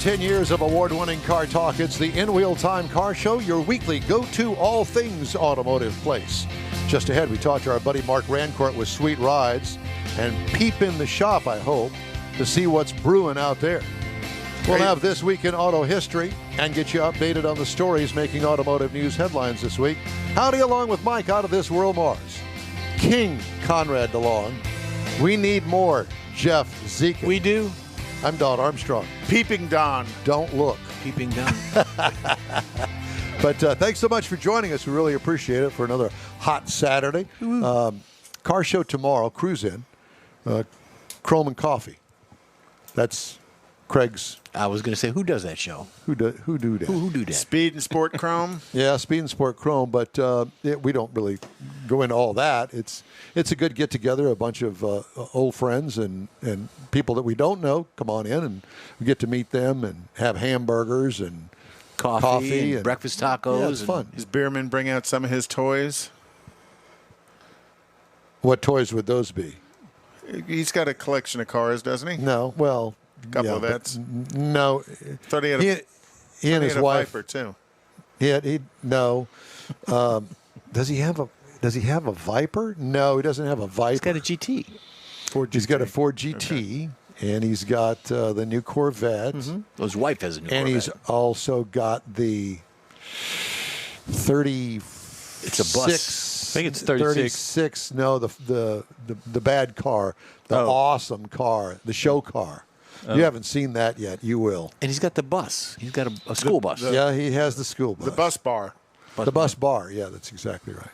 10 years of award-winning car talk. It's the In Wheel Time Car Show, your weekly go-to all things automotive place. Just ahead, we talk to our buddy Marc Rancourt with Sweet Rides and peep in the shop, I hope, to see what's brewing out there. We'll have This Week in Auto History and get you updated on the stories making automotive news headlines this week. Howdy along with Mike out of This World Mars. King Conrad DeLong. We need more Jeff Zekin. We do. I'm Don Armstrong. Peeping Don. Don't look. Peeping Don. But thanks so much for joining us. We really appreciate it for another hot Saturday. Car show tomorrow, cruise in. Chrome and Coffee. That's Craig's. I was going to say, who does that show? Who do that? Who do that? Speed and Sport Chrome. Yeah, Speed and Sport Chrome, but we don't really go into all that. It's a good get-together, a bunch of old friends and people that we don't know come on in, and we get to meet them and have hamburgers and coffee and breakfast tacos. Yeah, it's fun. Does Bierman bring out some of his toys? What toys would those be? He's got a collection of cars, doesn't he? No, well... Couple of vets. No, Thought he had he and his wife. Viper too. No. Does he have a Viper? No, he doesn't have a Viper. He's got a GT. He's got a Ford GT, and he's got the new Corvette. Mm-hmm. His wife has a new Corvette. And he's also got the 30. It's a bus. I think it's 36. 36. No, the bad car, the awesome car, the show car. You haven't seen that yet. You will. And he's got the bus. He's got a school bus. Yeah, he has the school bus. The bus bar. The bus bar. Yeah, that's exactly right.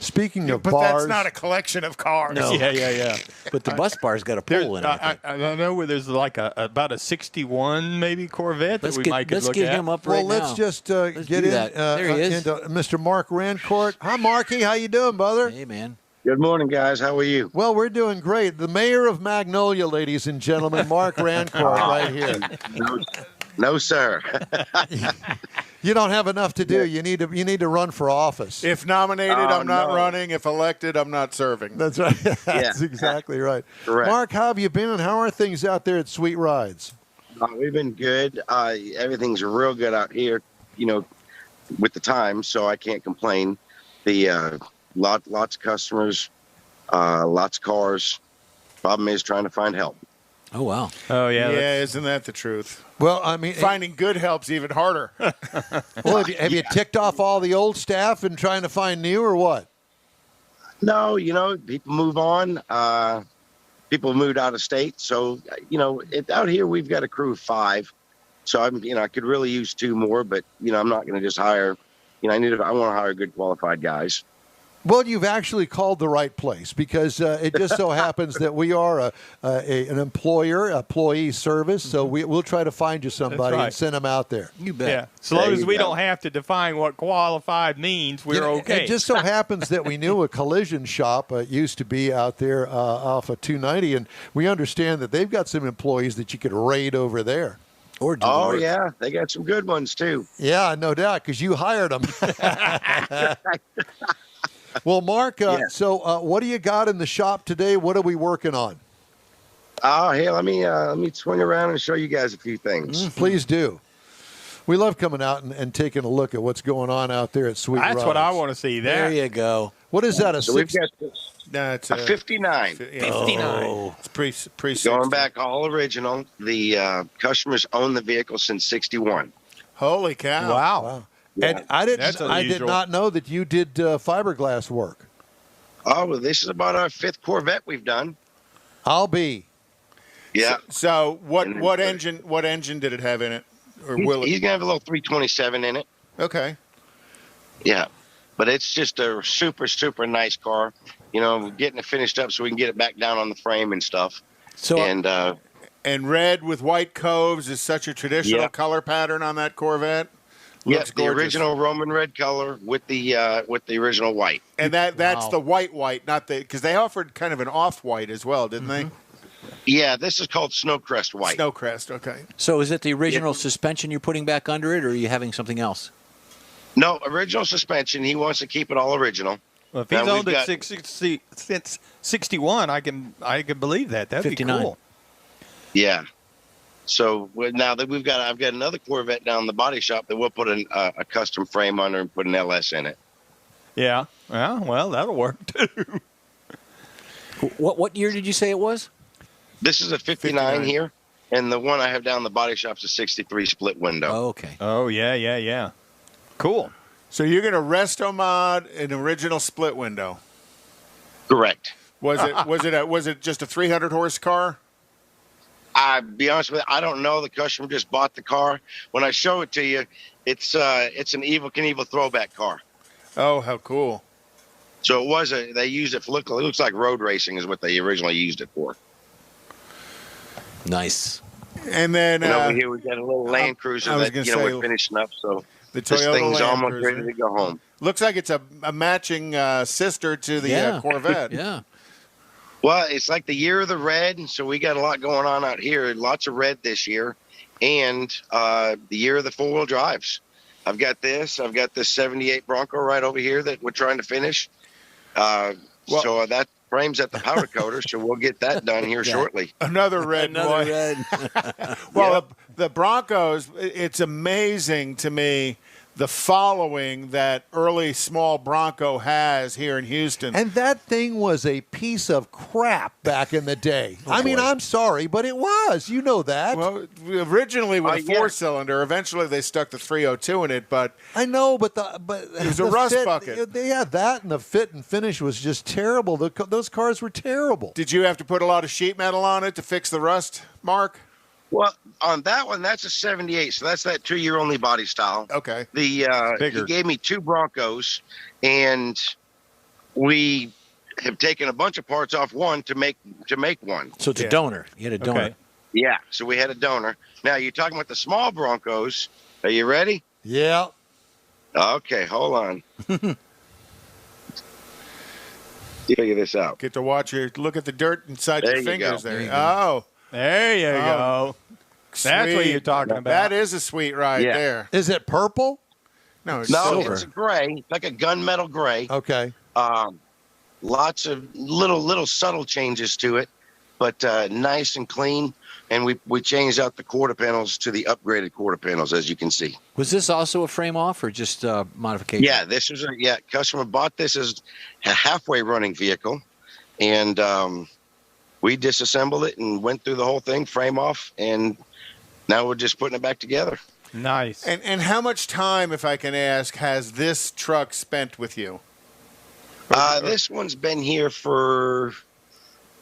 Speaking of but bars. That's not a collection of cars. No. Yeah. But the bus bar's got a pool in it. I know where there's like about a 61 maybe Corvette Let's that we might could look get at. him up right now. Well, let's just get do that. There he is. into Mr. Marc Rancourt. Hi, Marky. How you doing, brother? Hey, man. Good morning, guys. How are you? Well, we're doing great. The mayor of Magnolia, ladies and gentlemen, Marc Rancourt, right here. No, sir. You don't have enough to do. You need to run for office. If nominated, I'm not running. If elected, I'm not serving. That's right. That's exactly right. Correct. Marc, how have you been, and how are things out there at Sweet Rides? We've been good. Everything's real good out here, with the time, so I can't complain. The lots of customers, lots of cars. Problem is trying to find help. Oh, wow. Oh, yeah. Yeah, isn't that the truth? Well, I mean, Finding good help's even harder. well, have you ticked off all the old staff and trying to find new, or what? No, people move on. People moved out of state. So, out here we've got a crew of 5. So, I could really use 2 more, but, I'm not going to just hire, I want to hire good qualified guys. Well, you've actually called the right place, because it just so happens that we are an employee service, so we'll try to find you somebody and send them out there. You bet. Yeah. So long as we don't have to define what qualified means, we're okay. It just so happens that we knew a collision shop used to be out there off of 290, and we understand that they've got some employees that you could raid over there. Or do Oh, yeah. They got some good ones, too. Yeah, no doubt, because you hired them. Well, Marc, so what do you got in the shop today? What are we working on? Hey, let me swing around and show you guys a few things. Please do. We love coming out and taking a look at what's going on out there at Sweet Rides. That's what I want to see. There you go. What is that, So we've got It's a 59. 59. Oh. It's pre Going back all original. The customers own the vehicle since 61. Holy cow! Wow. Yeah. And I did unusual. not know that you did fiberglass work. Oh, well, this is about our 5th Corvette we've done. I'll be. Yeah. So what engine did it have in it, or will it? He's gonna have a little 327 in it. Okay. Yeah, but it's just a super, super nice car. Getting it finished up so we can get it back down on the frame and stuff. So And red with white coves is such a traditional color pattern on that Corvette. Yes, the original Roman red color with the original white. And that's the white, not because they offered kind of an off-white as well, didn't they? Yeah, this is called Snowcrest white. Snowcrest, okay. So is it the original suspension you're putting back under it, or are you having something else? No, original suspension. He wants to keep it all original. Well, if he's owned it since 61, I can believe that. That'd 59. be cool. Yeah. So now that I've got another Corvette down in the body shop that we'll put a custom frame under and put an LS in it. Yeah. Well, that'll work too. What year did you say it was? This is a 59 here, and the one I have down in the body shop's a 63 split window. Oh, okay. Oh, yeah. Cool. So you're going to resto mod an original split window. Correct. Was it just a 300 horse car? I'll be honest with you, I don't know. The customer just bought the car. When I show it to you, it's an Evel Knievel throwback car. Oh, how cool. So they used it for, it looks like road racing is what they originally used it for. Nice. And then over here we got a little Land Cruiser that we're finishing up, so the this Toyota thing's Land almost Cruiser. ready to go home. Looks like it's a matching sister to the Corvette. Yeah. Well, it's like the year of the red, so we got a lot going on out here. Lots of red this year, and the year of the four-wheel drives. I've got this 78 Bronco right over here that we're trying to finish. So that frame's at the powder coater, so we'll get that done here shortly. Another red boy. Well, the Broncos, it's amazing to me the following that early small Bronco has here in Houston. And that thing was a piece of crap back in the day. I mean, I'm sorry, but it was. You know that. Well, originally with a four-cylinder, eventually they stuck the 302 in it, but I know, but it was a rust bucket. Yeah, that and the fit and finish was just terrible. Those cars were terrible. Did you have to put a lot of sheet metal on it to fix the rust, Mark? Well, on that one, that's a 78, so that's that 2-year only body style. Okay. He gave me 2 Broncos, and we have taken a bunch of parts off one to make one. So it's a donor. You had a donor. Okay. Yeah, so we had a donor. Now, you're talking about the small Broncos. Are you ready? Yeah. Okay, hold on. Figure this out. Get to look at the dirt inside There your you fingers go. there. There you go. There you go. That's what you're talking about. That is a sweet ride there. Is it purple? No, it's No, silver. it's a gray, like a gunmetal gray. Okay. Lots of little subtle changes to it, but nice and clean. And we changed out the quarter panels to the upgraded quarter panels, as you can see. Was this also a frame off or just modification? Yeah, this was customer bought this as a halfway running vehicle, and we disassembled it and went through the whole thing, frame off, and now we're just putting it back together. Nice. And how much time, if I can ask, has this truck spent with you? This one's been here for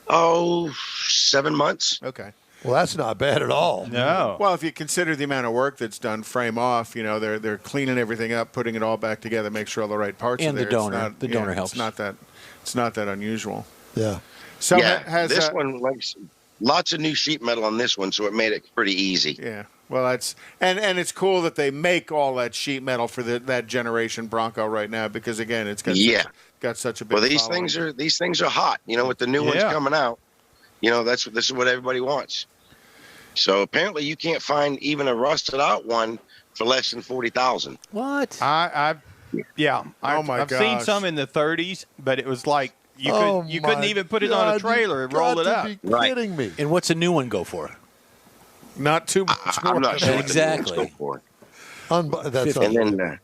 7 months. Okay. Well, that's not bad at all. No. Well, if you consider the amount of work that's done frame off, they're cleaning everything up, putting it all back together, make sure all the right parts And are there. the donor helps. It's not that unusual. Yeah. So this one lots of new sheet metal on this one, so it made it pretty easy. Yeah. Well, that's and it's cool that they make all that sheet metal for that generation Bronco right now because again, it's got such a big. Well, these following. things are hot. With the new ones coming out, this is what everybody wants. So apparently, you can't find even a rusted out one for less than 40,000. What? I've seen some in the 30s, but it was like you couldn't even put it on a trailer and roll it up. You got to be kidding me. And what's a new one go for? Not too much more. I'm not sure exactly. That's and then,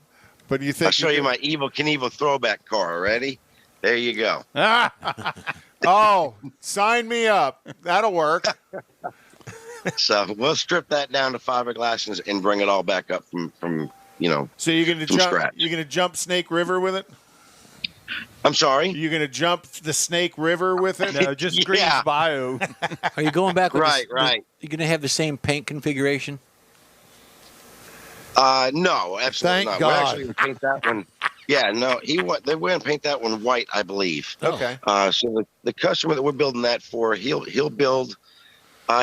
but you think I'll show you my Evel Knievel throwback car. Ready? There you go. Oh, sign me up. That'll work. So we'll strip that down to fiberglass and bring it all back up from So you're going to jump. scratch. You're going to jump Snake River with it. I'm sorry. You're going to jump the Snake River with it. No, just Green's Bio. Are you going back with right. You're going to have the same paint configuration? No, absolutely Thank not. God. We're actually going to paint that one. Yeah, no, they're going to paint that one white, I believe. Okay. So the customer that we're building that for, he'll build.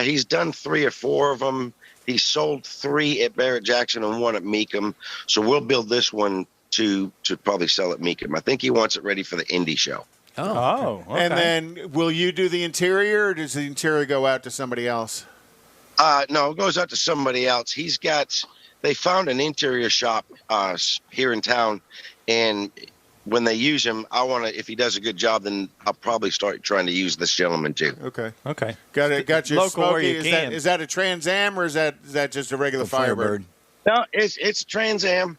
He's done 3 or 4 of them. He sold 3 at Barrett Jackson and 1 at Meekum. So we'll build this one to probably sell at Meekum. I think he wants it ready for the Indy show. Oh, okay. And then will you do the interior or does the interior go out to somebody else? No, it goes out to somebody else. They found an interior shop here in town, and when they use him, I want to. If he does a good job, then I'll probably start trying to use this gentleman too. Okay. Got your local Smoky. where you can. Is that a Trans Am or is that just a regular Firebird? No, it's a Trans Am.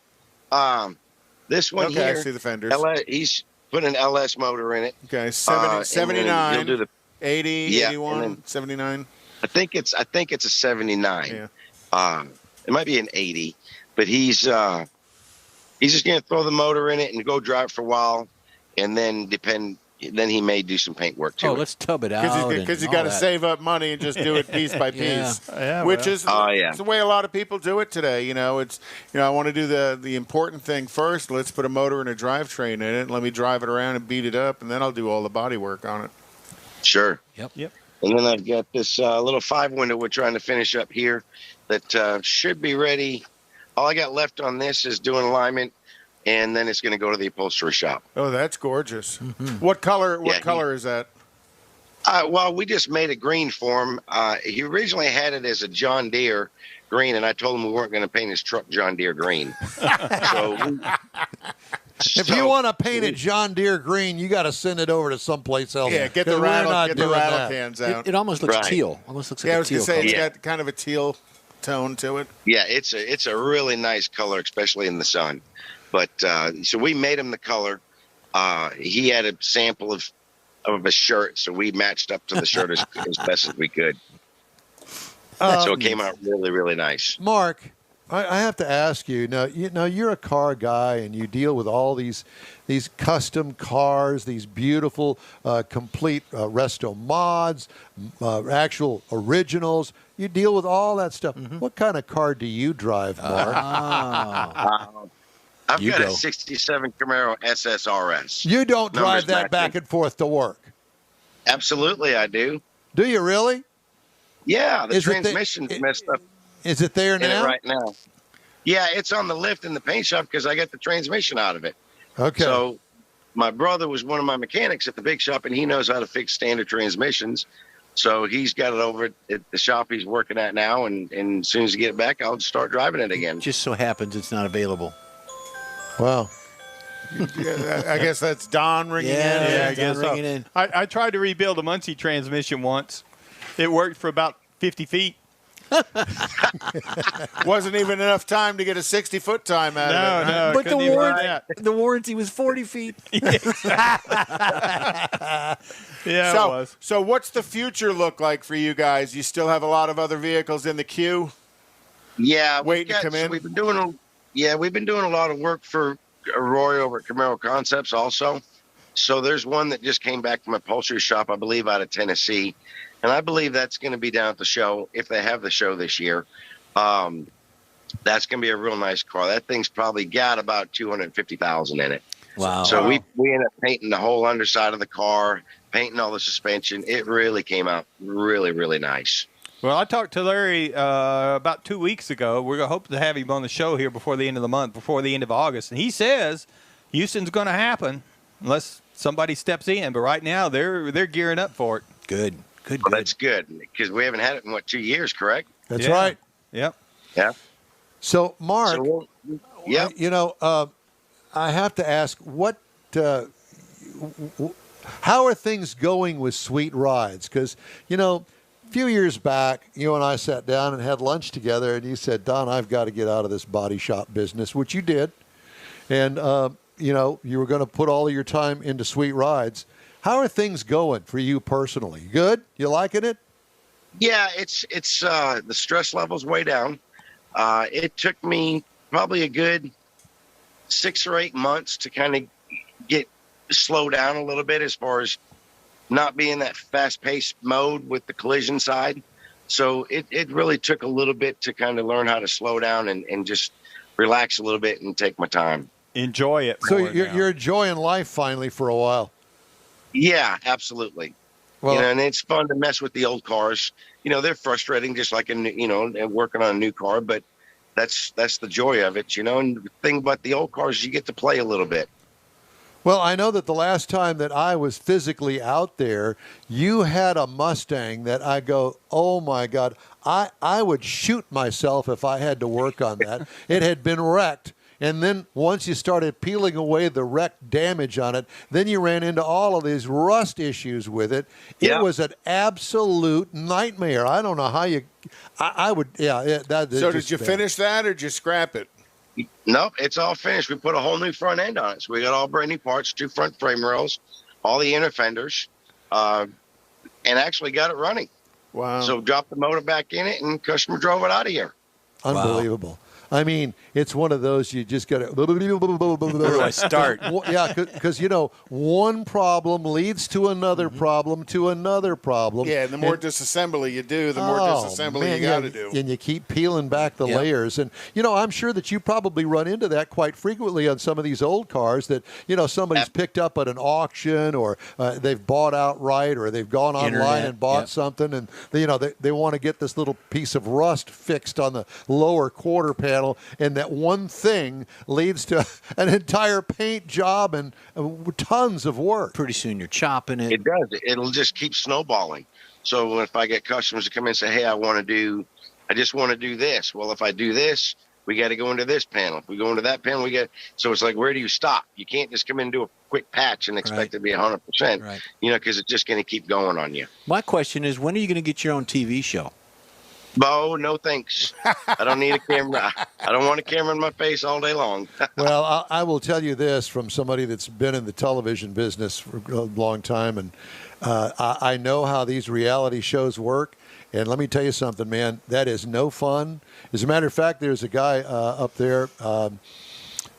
This one here. here. I see the fenders. He's put an LS motor in it. Okay, 79. He'll do the 80, yeah, 81, 79. I think it's a 79. Yeah. It might be an 80, but he's just going to throw the motor in it and go drive for a while, and then then he may do some paint work too. Let's tub it out. Because you got to save up money and just do it piece by piece. Which is it's the way a lot of people do it today. I want to do the important thing first. Let's put a motor and a drivetrain in it. Let me drive it around and beat it up, and then I'll do all the body work on it. Sure. Yep. And then I've got this little 5-window we're trying to finish up here that should be ready. All I got left on this is doing alignment, and then it's going to go to the upholstery shop. Oh, that's gorgeous. Mm-hmm. What color is that? Well, we just made a green for him. He originally had it as a John Deere green, and I told him we weren't going to paint his truck John Deere green. If you want to paint it John Deere green, you got to send it over to someplace else. Yeah, get the rattle cans out. It almost looks teal. Almost looks like I a was going teal to say color. it's got kind of a teal tone to it. Yeah, it's a really nice color, especially in the sun. But so we made him the color. He had a sample of a shirt, so we matched up to the shirt as best as we could. So it came out really, really nice. Mark, I have to ask you now. You're a car guy, and you deal with all these custom cars, these beautiful, complete resto mods, actual originals. You deal with all that stuff. Mm-hmm. What kind of car do you drive, Mark? I've got a '67 Camaro SSRS. You don't drive that back and forth to work? Absolutely, I do. Do you really? Yeah, the transmission's messed up. Is it there now? Right now. Yeah, it's on the lift in the paint shop because I got the transmission out of it. Okay. So my brother was one of my mechanics at the big shop, and he knows how to fix standard transmissions. So he's got it over at the shop he's working at now, and as soon as I get it back, I'll start driving it again. Just so happens it's not available. Wow. I guess that's Don ringing in. Yeah, I guess so. I tried to rebuild a Muncie transmission once. It worked for about 50 feet. Wasn't even enough time to get a 60-foot time out of it. No, but the warranty was 40 feet. Yeah, it was. So what's the future look like for you guys? You still have a lot of other vehicles in the queue? Yeah, waiting to come in? We've been doing a lot of work for Roy over at Camaro Concepts also. So there's one that just came back from a upholstery shop, I believe, out of Tennessee. And I believe that's going to be down at the show, if they have the show this year. That's going to be a real nice car. That thing's probably got about $250,000 in it. Wow. So we ended up painting the whole underside of the car, painting all the suspension. It really came out really, really nice. Well, I talked to Larry about 2 weeks ago. We're going to hope to have him on the show here before the end of the month, before the end of August. And he says Houston's going to happen unless somebody steps in. But right now, they're gearing up for it. Good. Well, that's good because we haven't had it in, 2 years, correct? That's right. Yep. Yeah. So, Mark, I have to ask, how are things going with Sweet Rides? Because, a few years back, you and I sat down and had lunch together, and you said, Don, I've got to get out of this body shop business, which you did. And, you were going to put all of your time into Sweet Rides. How are things going for you personally? Good? You liking it? Yeah, it's the stress level's way down. It took me probably a good 6 or 8 months to kind of slow down a little bit as far as not being that fast-paced mode with the collision side. So it really took a little bit to kind of learn how to slow down and just relax a little bit and take my time. Enjoy it. So you're enjoying life finally for a while. Yeah, absolutely. Well, and it's fun to mess with the old cars. They're frustrating, just like working on a new car, but that's the joy of it. And the thing about the old cars, you get to play a little bit. Well, I know that the last time that I was physically out there, you had a Mustang that I go, oh my God, I would shoot myself if I had to work on that. It had been wrecked. And then once you started peeling away the wreck damage on it, then you ran into all of these rust issues with it. It was an absolute nightmare. I don't know how you – I would – yeah. So did you finish that or did you scrap it? Nope, it's all finished. We put a whole new front end on it. So we got all brand new parts, 2 front frame rails, all the inner fenders, and actually got it running. Wow. So dropped the motor back in it, and customer drove it out of here. Unbelievable. Wow. I mean, it's one of those you just got to. Where do I start? Yeah, because one problem leads to another problem to another problem. Yeah, and the more disassembly you do, the more disassembly you got to do. And you keep peeling back the layers. And I'm sure that you probably run into that quite frequently on some of these old cars that somebody's picked up at an auction or they've bought outright or they've gone online and bought something, and they want to get this little piece of rust fixed on the lower quarter panel. And that one thing leads to an entire paint job and tons of work. Pretty soon you're chopping it. It does. It'll just keep snowballing. So if I get customers to come in and say, hey, I just want to do this. Well, if I do this, we got to go into this panel. If we go into that panel, so it's like, where do you stop? You can't just come in and do a quick patch and expect it to be 100%, because it's just going to keep going on you. My question is, when are you going to get your own TV show? Bo, no thanks. I don't need a camera. I don't want a camera in my face all day long. Well, I will tell you this from somebody that's been in the television business for a long time, and I know how these reality shows work. And let me tell you something, man, that is no fun. As a matter of fact, there's a guy up there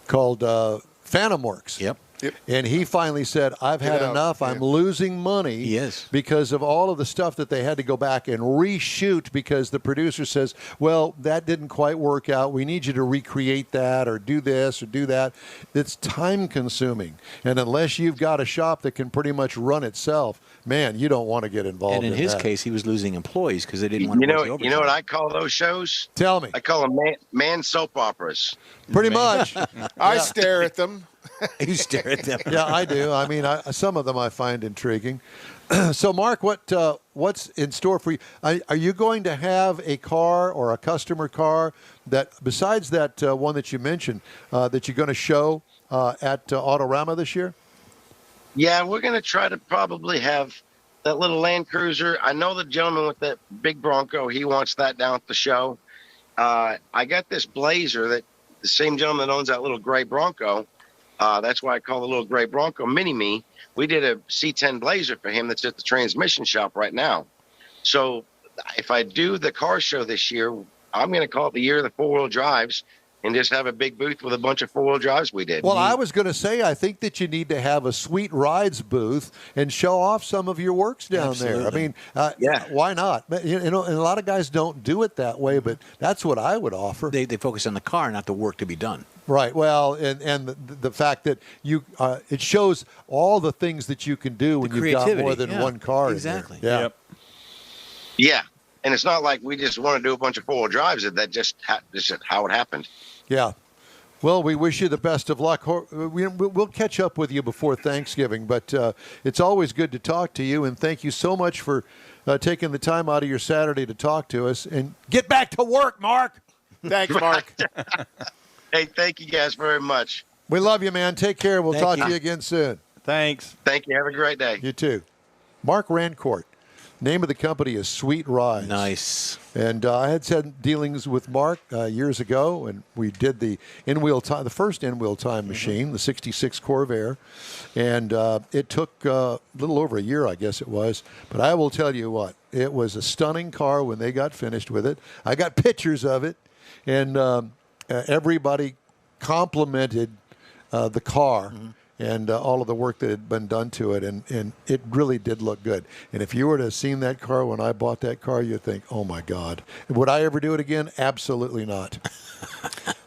called Phantom Works. Yep. And he finally said, I've had enough. I'm losing money because of all of the stuff that they had to go back and reshoot because the producer says, well, that didn't quite work out. We need you to recreate that or do this or do that. It's time consuming. And unless you've got a shop that can pretty much run itself, man, you don't want to get involved in that. And in his case, he was losing employees because they didn't want to work the overtime. You know what I call those shows? Tell me. I call them man soap operas. Pretty much. I stare at them. You stare at them. Yeah, I do. I mean, some of them I find intriguing. So, Mark, what's in store for you? Are you going to have a car or a customer car that, besides that one that you mentioned, that you're going to show at Autorama this year? Yeah, we're going to try to probably have that little Land Cruiser. I know the gentleman with that big Bronco. He wants that down at the show. I got this Blazer that the same gentleman that owns that little gray Bronco. That's why I call the little gray Bronco Mini-Me. We did a C10 Blazer for him that's at the transmission shop right now. So if I do the car show this year, I'm going to call it the year of the four-wheel drives and just have a big booth with a bunch of four-wheel drives we did. Well, I was going to say, I think that you need to have a Sweet Rides booth and show off some of your works down there. I mean, why not? And a lot of guys don't do it that way, but that's what I would offer. They focus on the car, not the work to be done. Right. Well, and the fact that it shows all the things that you can do when you've got more than one car. Exactly. In there. Yeah. Yep. Yeah. And it's not like we just want to do a bunch of four-wheel drives. That just is how it happened. Yeah. Well, we wish you the best of luck. We'll catch up with you before Thanksgiving, but it's always good to talk to you, and thank you so much for taking the time out of your Saturday to talk to us. And get back to work, Mark. Thanks, Mark. Hey, thank you guys very much. We love you, man. Take care. We'll talk to you again soon. Thanks. Thank you. Have a great day. You too. Marc Rancourt. Name of the company is Sweet Rides. Nice. And I had had dealings with Mark years ago, and we did the first in-wheel time machine, the 66 Corvair. And it took a little over a year, I guess it was. But I will tell you what, it was a stunning car when they got finished with it. I got pictures of it, and everybody complimented the car. And all of the work that had been done to it, and it really did look good. And if you were to have seen that car when I bought that car, you'd think, oh, my God. Would I ever do it again? Absolutely not.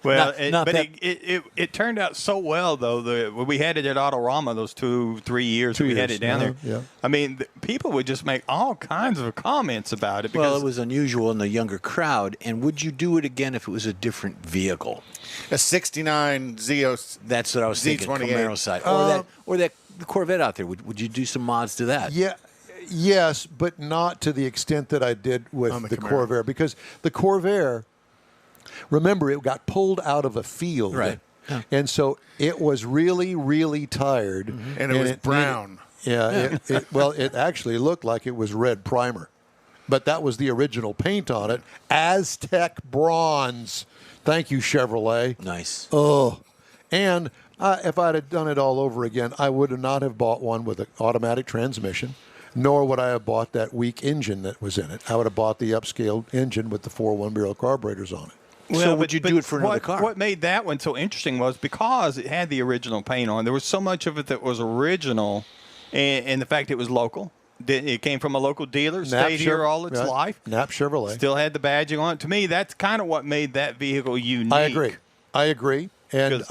Well, it turned out so well, though. We had it at Autorama those 2-3 years we had it down there. Yeah. I mean, people would just make all kinds of comments about it. Well, it was unusual in the younger crowd. And would you do it again if it was a different vehicle? A 69 Z0. That's what I was thinking, Camaro side. Or that Corvette out there. Would you do some mods to that? Yeah. Yes, but not to the extent that I did with the Corvair. Because the Corvair, remember, it got pulled out of a field. Right. And so it was really, really tired. Mm-hmm. And it was brown. It actually looked like it was red primer. But that was the original paint on it. Aztec bronze. Thank you, Chevrolet. Nice. Oh. And if I'd have done it all over again, I would not have bought one with an automatic transmission, nor would I have bought that weak engine that was in it. I would have bought the upscaled engine with the 4 one-barrel carburetors on it. Well, so would you do it for another car? What made that one so interesting was because it had the original paint on. There was so much of it that was original, and the fact it was local. It came from a local dealer, stayed here all its life. Knapp Chevrolet. Still had the badging on it. To me, that's kind of what made that vehicle unique. I agree. And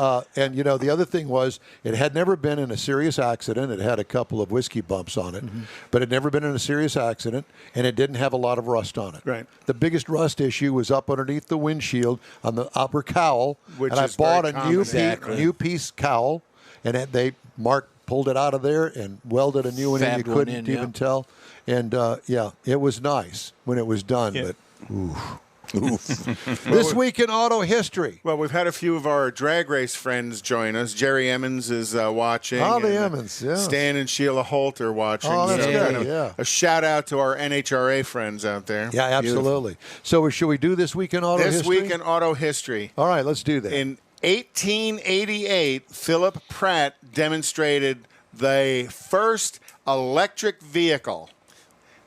you know, the other thing was it had never been in a serious accident. It had a couple of whiskey bumps on it, but it had never been in a serious accident, and it didn't have a lot of rust on it. Right. The biggest rust issue was up underneath the windshield on the upper cowl, which and I is bought very a new piece cowl, and Mark pulled it out of there and welded a new one in. You couldn't even tell. And, it was nice when it was done, but oof. This week in auto history. Well, we've had a few of our drag race friends join us. Jerry Emmons is watching. Oh, the Emmons, yeah. Stan and Sheila Holt are watching. Oh, that's good, yeah. A shout-out to our NHRA friends out there. Yeah, absolutely. Beautiful. So should we do this week in auto history? This week in auto history. All right, let's do that. In 1888, Philip Pratt demonstrated the first electric vehicle.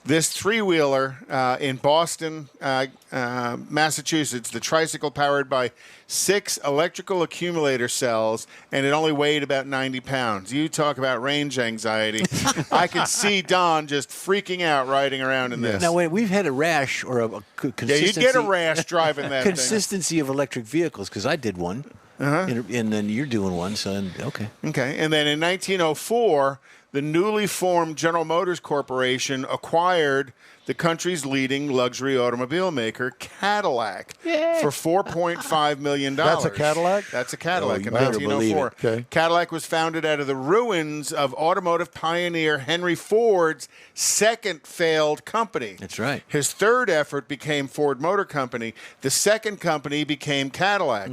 This three-wheeler in Boston, Massachusetts, the tricycle powered by 6 electrical accumulator cells, and it only weighed about 90 pounds. You talk about range anxiety. I could see Don just freaking out riding around in this. Now, we've had a rash or a consistency. Yeah, you'd get a rash driving that consistency of electric vehicles, because I did one, and then you're doing one, so okay. Okay, and then in 1904, the newly formed General Motors Corporation acquired the country's leading luxury automobile maker, Cadillac, for $4.5 million. That's a Cadillac? That's a Cadillac in 1904. Okay. Cadillac was founded out of the ruins of automotive pioneer Henry Ford's second failed company. That's right. His third effort became Ford Motor Company. The second company became Cadillac.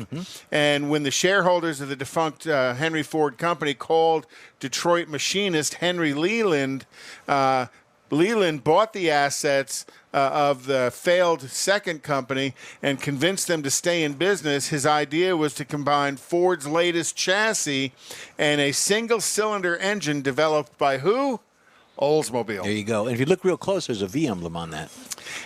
And when the shareholders of the defunct Henry Ford Company called Detroit machinist Henry Leland, Leland bought the assets of the failed second company and convinced them to stay in business. His idea was to combine Ford's latest chassis and a single-cylinder engine developed by who? Oldsmobile. There you go. And if you look real close, there's a V emblem on that.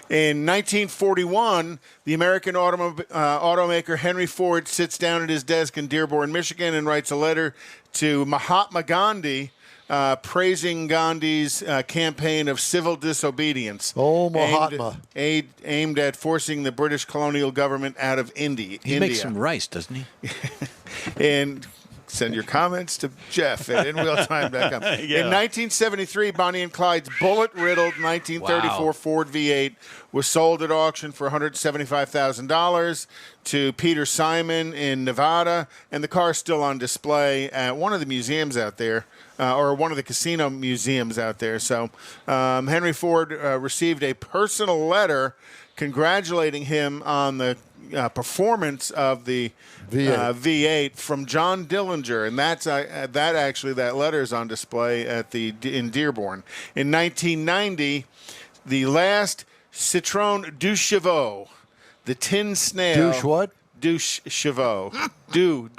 In 1941, the American automaker Henry Ford sits down at his desk in Dearborn, Michigan, and writes a letter to Mahatma Gandhi, praising Gandhi's campaign of civil disobedience. Oh, Mahatma. Aimed at forcing the British colonial government out of India. He makes some rice, doesn't he? And send your comments to Jeff at InWheelTime.com. In 1973, Bonnie and Clyde's bullet-riddled 1934 Ford V8 was sold at auction for $175,000 to Peter Simon in Nevada, and the car is still on display at one of the museums out there, or one of the casino museums out there. So Henry Ford received a personal letter congratulating him on the performance of the V8 from John Dillinger, and that letter is on display in Dearborn. In 1990, the last Citroën Deux Chevaux, the tin snail. Douche what? Douche Chevaux. Do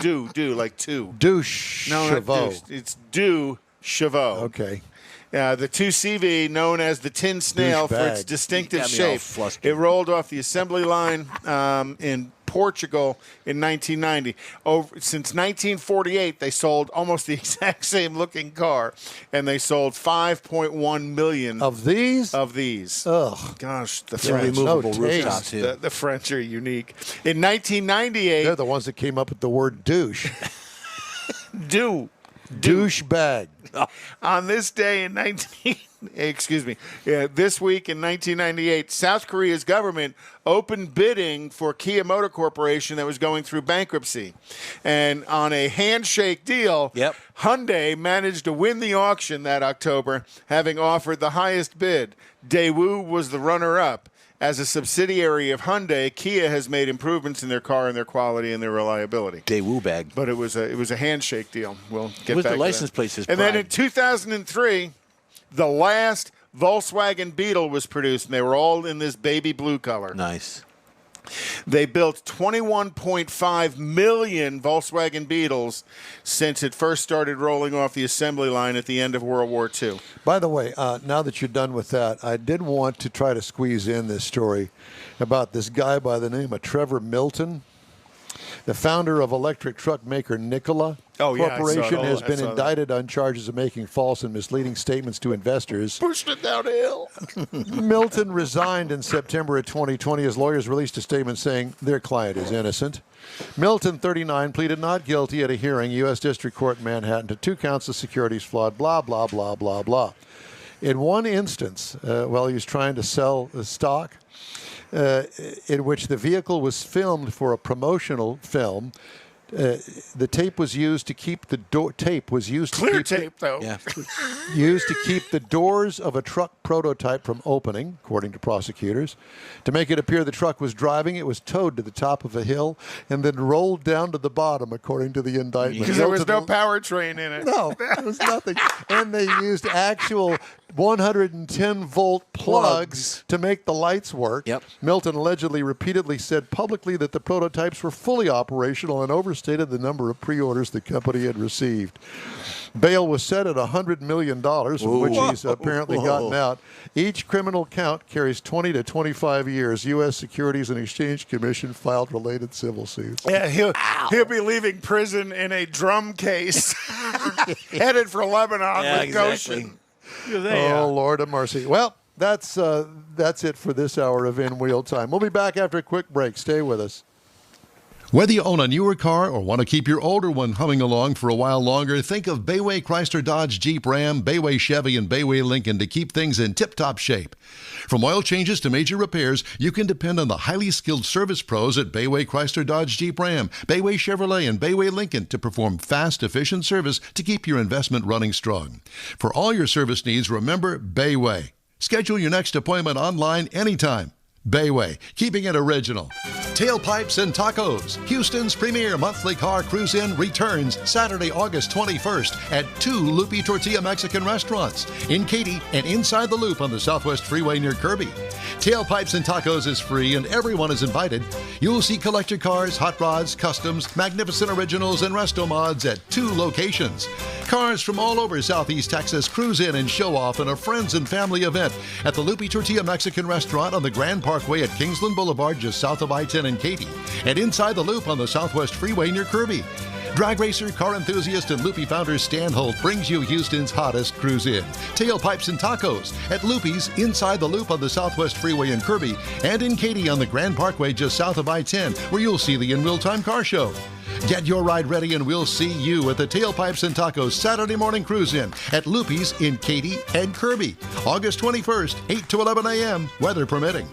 like two. Douche Chevaux. Not douche. It's Deux Chevaux. Okay. The 2CV, known as the tin snail for its distinctive shape. It rolled off the assembly line in Portugal in 1990. Since 1948, they sold almost the exact same looking car, and they sold 5.1 million of these. Ugh, gosh, the French. The French are unique. In 1998, they're the ones that came up with the word douche. Douchebag. On this day in this week in 1998, South Korea's government opened bidding for Kia Motor Corporation that was going through bankruptcy. And on a handshake deal, Hyundai managed to win the auction that October, having offered the highest bid. Daewoo was the runner-up. as a subsidiary of Hyundai, Kia has made improvements in their car and their quality and their reliability. Daewoo bag. But it was a handshake deal. We'll get with back the to license that. plate says And Pride. then in 2003, the last Volkswagen Beetle was produced, and they were all in this baby blue color. Nice. They built 21.5 million Volkswagen Beetles since it first started rolling off the assembly line at the end of World War II. By the way, now that you're done with that, I did want to try to squeeze in this story about this guy by the name of Trevor Milton, the founder of electric truck maker Nikola Corporation, has been indicted on charges of making false and misleading statements to investors. Pushed it down a hill. Milton resigned in September of 2020. His lawyers released a statement saying their client is innocent. Milton, 39, pleaded not guilty at a hearing, U.S. District Court in Manhattan, to 2 counts of securities fraud, blah, blah, blah, blah, blah. In one instance, while he was trying to sell the stock, in which the vehicle was filmed for a promotional film, the tape was used to keep the used to keep the doors of a truck prototype from opening, according to prosecutors. To make it appear the truck was driving, it was towed to the top of a hill and then rolled down to the bottom, according to the indictment. Because there was no powertrain in it. No, there was nothing. And they used actual 110-volt plugs to make the lights work. Yep. Milton allegedly repeatedly said publicly that the prototypes were fully operational and overstated the number of pre-orders the company had received. Bail was set at $100 million, from which he's apparently gotten out. Each criminal count carries 20 to 25 years. U.S. Securities and Exchange Commission filed related civil suits. Yeah, he'll be leaving prison in a drum case, headed for Lebanon with Goshen. Oh, Lord of mercy. Well, that's it for this hour of In Wheel Time. We'll be back after a quick break. Stay with us. Whether you own a newer car or want to keep your older one humming along for a while longer, think of Bayway Chrysler Dodge Jeep Ram, Bayway Chevy, and Bayway Lincoln to keep things in tip-top shape. From oil changes to major repairs, you can depend on the highly skilled service pros at Bayway Chrysler Dodge Jeep Ram, Bayway Chevrolet, and Bayway Lincoln to perform fast, efficient service to keep your investment running strong. For all your service needs, remember Bayway. Schedule your next appointment online anytime. Bayway, keeping it original. Tailpipes and Tacos, Houston's premier monthly car cruise-in returns Saturday, August 21st at 2 Loopy Tortilla Mexican restaurants in Katy and inside the Loop on the Southwest Freeway near Kirby. Tailpipes and Tacos is free and everyone is invited. You'll see collector cars, hot rods, customs, magnificent originals, and resto mods at 2 locations. Cars from all over Southeast Texas cruise in and show off in a friends and family event at the Loopy Tortilla Mexican restaurant on the Grand Parkway at Kingsland Boulevard just south of I-10 in Katy, and inside the Loop on the Southwest Freeway near Kirby. Drag racer, car enthusiast, and Loopy founder Stan Holt brings you Houston's hottest cruise-in. Tailpipes and Tacos at Loopy's inside the Loop on the Southwest Freeway in Kirby, and in Katy on the Grand Parkway just south of I-10, where you'll see the In Real Time Car Show. Get your ride ready and we'll see you at the Tailpipes and Tacos Saturday morning cruise-in at Loopy's in Katy and Kirby, August 21st, 8 to 11 a.m., weather permitting.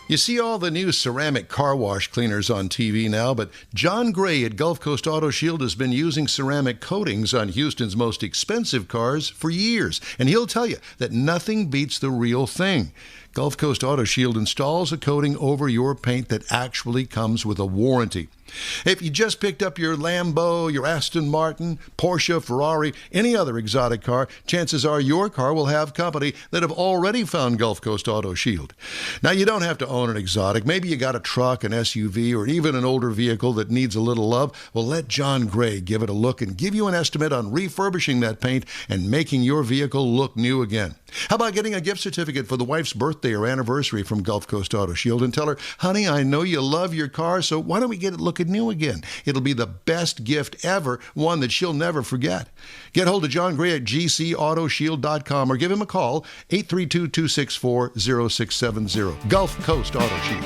You see all the new ceramic car wash cleaners on TV now, but John Gray at Gulf Coast Auto Shield has been using ceramic coatings on Houston's most expensive cars for years, and he'll tell you that nothing beats the real thing. Gulf Coast Auto Shield installs a coating over your paint that actually comes with a warranty. If you just picked up your Lambo, your Aston Martin, Porsche, Ferrari, any other exotic car, chances are your car will have company that have already found Gulf Coast Auto Shield. Now, you don't have to own an exotic. Maybe you got a truck, an SUV, or even an older vehicle that needs a little love. Well, let John Gray give it a look and give you an estimate on refurbishing that paint and making your vehicle look new again. How about getting a gift certificate for the wife's birthday or anniversary from Gulf Coast Auto Shield and tell her, honey, I know you love your car, so why don't we get it looking new again? It'll be the best gift ever, one that she'll never forget. Get hold of John Gray at gcautoshield.com or give him a call, 832-264-0670. Gulf Coast Auto Shield.